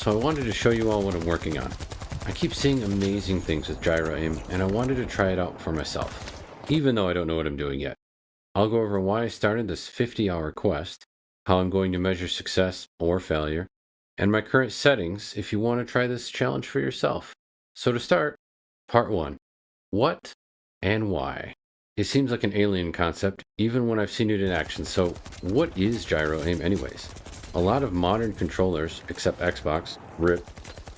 so I wanted to show you all what I'm working on. I keep seeing amazing things with Gyro Aim, and I wanted to try it out for myself, even though I don't know what I'm doing yet. I'll go over why I started this 50-hour quest, how I'm going to measure success or failure, and my current settings if you want to try this challenge for yourself. So to start, part 1. What and why? It seems like an alien concept, even when I've seen it in action, so what is Gyro Aim anyways? A lot of modern controllers, except Xbox, RIP,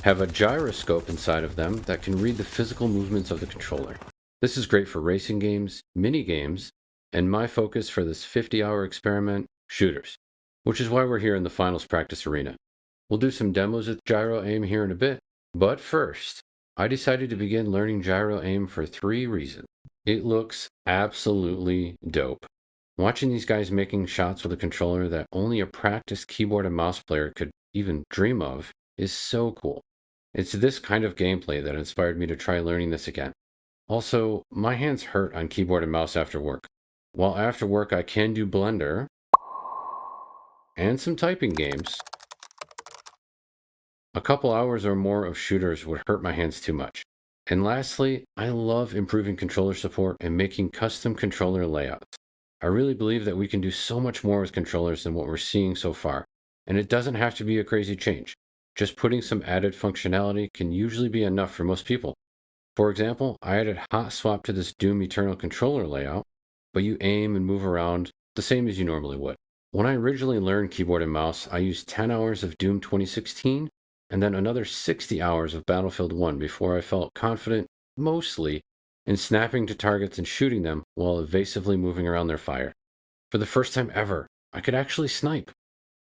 have a gyroscope inside of them that can read the physical movements of the controller. This is great for racing games, mini games, and my focus for this 50-hour experiment, shooters, which is why we're here in the finals practice arena. We'll do some demos with Gyro Aim here in a bit, but first, I decided to begin learning Gyro Aim for 3 reasons. It looks absolutely dope. Watching these guys making shots with a controller that only a practiced keyboard and mouse player could even dream of is so cool. It's this kind of gameplay that inspired me to try learning this again. Also, my hands hurt on keyboard and mouse after work. While after work I can do Blender and some typing games, a couple hours or more of shooters would hurt my hands too much. And lastly, I love improving controller support and making custom controller layouts. I really believe that we can do so much more with controllers than what we're seeing so far, and it doesn't have to be a crazy change. Just putting some added functionality can usually be enough for most people. For example, I added hot swap to this Doom Eternal controller layout, but you aim and move around the same as you normally would. When I originally learned keyboard and mouse, I used 10 hours of Doom 2016 and then another 60 hours of Battlefield 1 before I felt confident, mostly, in snapping to targets and shooting them while evasively moving around their fire. For the first time ever, I could actually snipe.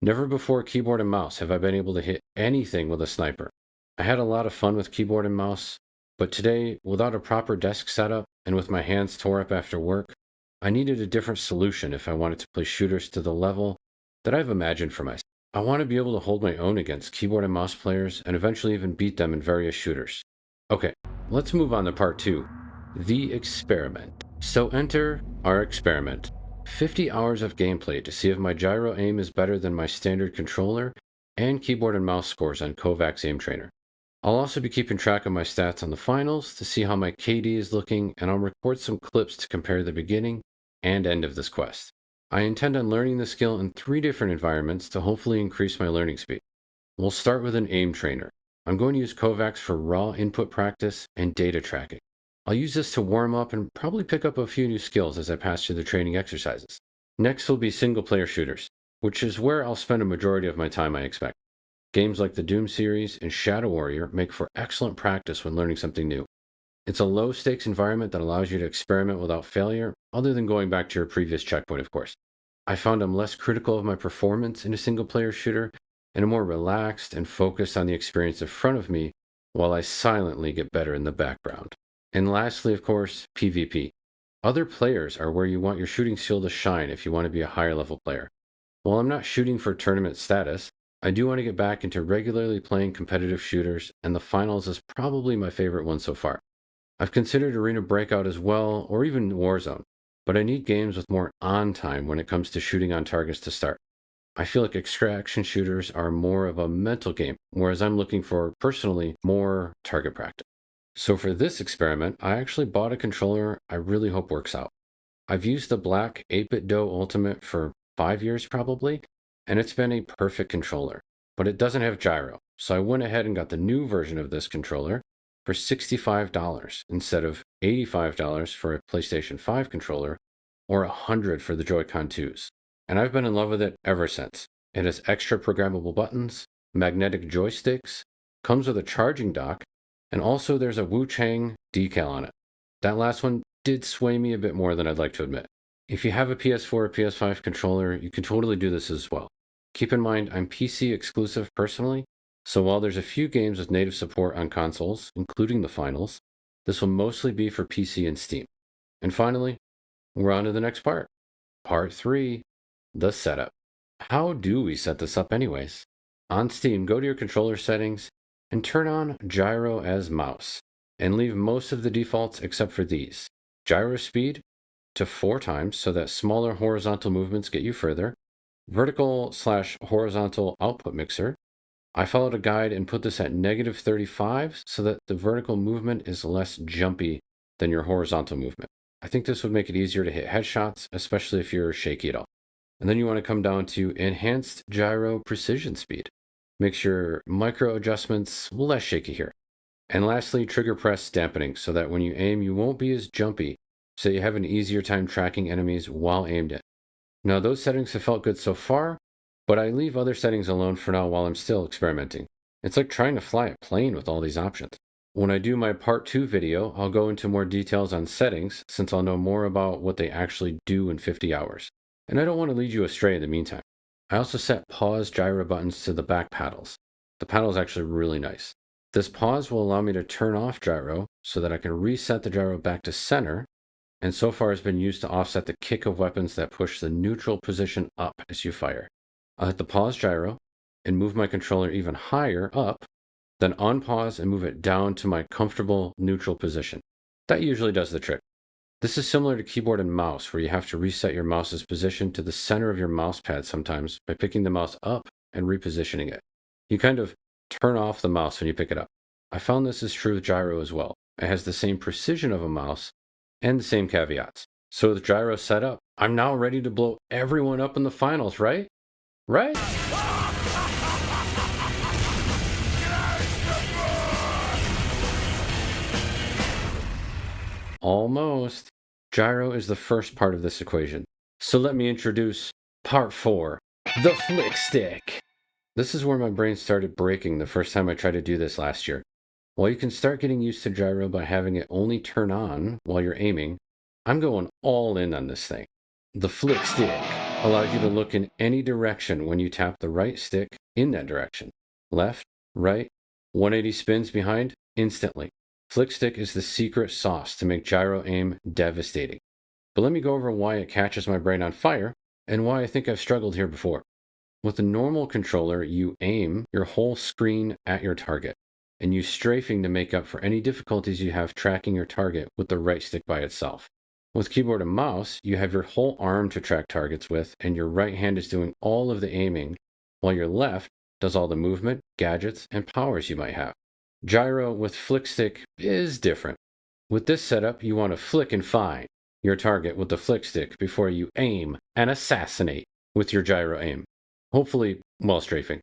Never before keyboard and mouse have I been able to hit anything with a sniper. I had a lot of fun with keyboard and mouse, but today, without a proper desk setup and with my hands tore up after work, I needed a different solution if I wanted to play shooters to the level that I've imagined for myself. I want to be able to hold my own against keyboard and mouse players and eventually even beat them in various shooters. Okay, let's move on to part 2, the experiment. So enter our experiment. 50 hours of gameplay to see if my Gyro Aim is better than my standard controller and keyboard and mouse scores on Kovacs Aim Trainer. I'll also be keeping track of my stats on the finals to see how my KD is looking, and I'll record some clips to compare the beginning and end of this quest. I intend on learning the skill in 3 different environments to hopefully increase my learning speed. We'll start with an aim trainer. I'm going to use Kovacs for raw input practice and data tracking. I'll use this to warm up and probably pick up a few new skills as I pass through the training exercises. Next will be single-player shooters, which is where I'll spend a majority of my time, I expect. Games like the Doom series and Shadow Warrior make for excellent practice when learning something new. It's a low-stakes environment that allows you to experiment without failure, other than going back to your previous checkpoint, of course. I found I'm less critical of my performance in a single-player shooter, and I'm more relaxed and focused on the experience in front of me, while I silently get better in the background. And lastly, of course, PvP. Other players are where you want your shooting skill to shine if you want to be a higher level player. While I'm not shooting for tournament status, I do want to get back into regularly playing competitive shooters, and the finals is probably my favorite one so far. I've considered Arena Breakout as well, or even Warzone, but I need games with more on time when it comes to shooting on targets to start. I feel like extraction shooters are more of a mental game, whereas I'm looking for, personally, more target practice. So for this experiment, I actually bought a controller I really hope works out. I've used the black 8-bit Doe Ultimate for 5 years probably, and it's been a perfect controller, but it doesn't have gyro. So I went ahead and got the new version of this controller for $65 instead of $85 for a PlayStation 5 controller or $100 for the Joy-Con 2s. And I've been in love with it ever since. It has extra programmable buttons, magnetic joysticks, comes with a charging dock, and also there's a Wu Chang decal on it. That last one did sway me a bit more than I'd like to admit. If you have a PS4 or PS5 controller, you can totally do this as well. Keep in mind, I'm PC exclusive personally, so while there's a few games with native support on consoles, including the finals, this will mostly be for PC and Steam. And finally, we're on to the next part. Part 3, the setup. How do we set this up anyways? On Steam, go to your controller settings and turn on Gyro as mouse, and leave most of the defaults except for these. Gyro speed to 4 times so that smaller horizontal movements get you further. Vertical/horizontal output mixer, I followed a guide and put this at -35 so that the vertical movement is less jumpy than your horizontal movement. I think this would make it easier to hit headshots, especially if you're shaky at all. And then you want to come down to enhanced gyro precision speed. Makes your micro adjustments less shaky here. And lastly, trigger press dampening so that when you aim, you won't be as jumpy, so you have an easier time tracking enemies while aimed at. Now, those settings have felt good so far, but I leave other settings alone for now while I'm still experimenting. It's like trying to fly a plane with all these options. When I do my part 2 video, I'll go into more details on settings since I'll know more about what they actually do in 50 hours. And I don't want to lead you astray in the meantime. I also set pause gyro buttons to the back paddles. The paddle is actually really nice. This pause will allow me to turn off gyro so that I can reset the gyro back to center, and so far has been used to offset the kick of weapons that push the neutral position up as you fire. I'll hit the pause gyro and move my controller even higher up, then unpause and move it down to my comfortable neutral position. That usually does the trick. This is similar to keyboard and mouse, where you have to reset your mouse's position to the center of your mouse pad sometimes by picking the mouse up and repositioning it. You kind of turn off the mouse when you pick it up. I found this is true with gyro as well. It has the same precision of a mouse and the same caveats. So with gyro set up, I'm now ready to blow everyone up in the finals, right? Right? Almost. Gyro is the first part of this equation. So let me introduce part 4, the flick stick. This is where my brain started breaking the first time I tried to do this last year. While you can start getting used to gyro by having it only turn on while you're aiming, I'm going all in on this thing. The flick stick allows you to look in any direction when you tap the right stick in that direction. Left, right, 180 spins behind, instantly. Flick stick is the secret sauce to make gyro aim devastating. But let me go over why it catches my brain on fire and why I think I've struggled here before. With a normal controller, you aim your whole screen at your target and use strafing to make up for any difficulties you have tracking your target with the right stick by itself. With keyboard and mouse, you have your whole arm to track targets with, and your right hand is doing all of the aiming, while your left does all the movement, gadgets, and powers you might have. Gyro with flick stick is different. With this setup, you want to flick and find your target with the flick stick before you aim and assassinate with your gyro aim, hopefully while strafing.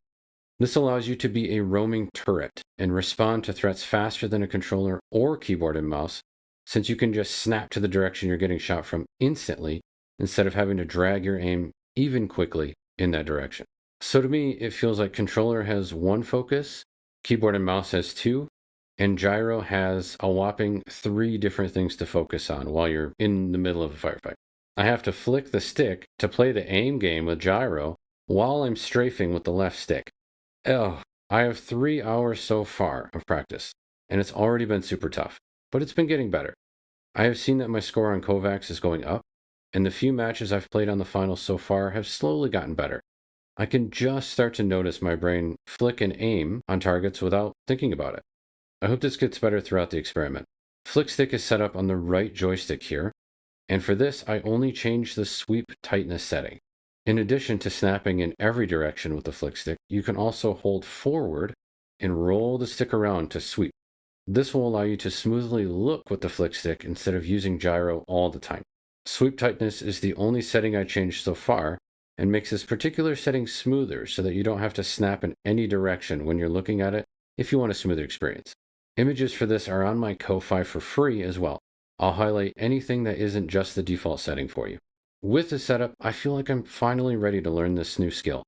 This allows you to be a roaming turret and respond to threats faster than a controller or keyboard and mouse, since you can just snap to the direction you're getting shot from instantly instead of having to drag your aim even quickly in that direction. So to me, it feels like controller has one focus, keyboard and mouse has two, and gyro has a whopping 3 different things to focus on while you're in the middle of a firefight. I have to flick the stick to play the aim game with gyro while I'm strafing with the left stick. Oh, I have 3 hours so far of practice, and it's already been super tough, but it's been getting better. I have seen that my score on Kovacs is going up, and the few matches I've played on the finals so far have slowly gotten better. I can just start to notice my brain flick and aim on targets without thinking about it. I hope this gets better throughout the experiment. Flick stick is set up on the right joystick here, and for this I only change the sweep tightness setting. In addition to snapping in every direction with the flick stick, you can also hold forward and roll the stick around to sweep. This will allow you to smoothly look with the flick stick instead of using gyro all the time. Sweep tightness is the only setting I changed so far, and makes this particular setting smoother so that you don't have to snap in any direction when you're looking at it if you want a smoother experience. Images for this are on my Ko-Fi for free as well. I'll highlight anything that isn't just the default setting for you. With this setup, I feel like I'm finally ready to learn this new skill.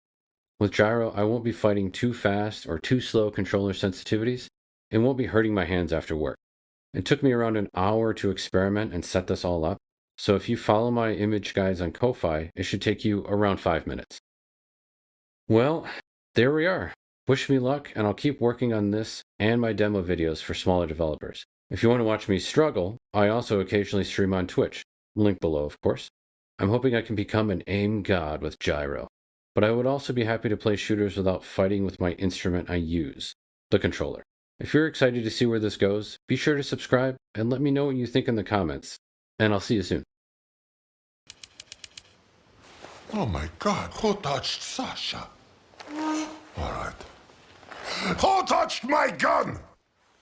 With gyro, I won't be fighting too fast or too slow controller sensitivities, and won't be hurting my hands after work. It took me around an hour to experiment and set this all up, so if you follow my image guides on Ko-Fi, it should take you around 5 minutes. Well, there we are. Wish me luck, and I'll keep working on this and my demo videos for smaller developers. If you want to watch me struggle, I also occasionally stream on Twitch. Link below, of course. I'm hoping I can become an aim god with gyro, but I would also be happy to play shooters without fighting with my instrument I use, the controller. If you're excited to see where this goes, be sure to subscribe and let me know what you think in the comments, and I'll see you soon. Oh my God, who touched Sasha? All right. Who touched my gun?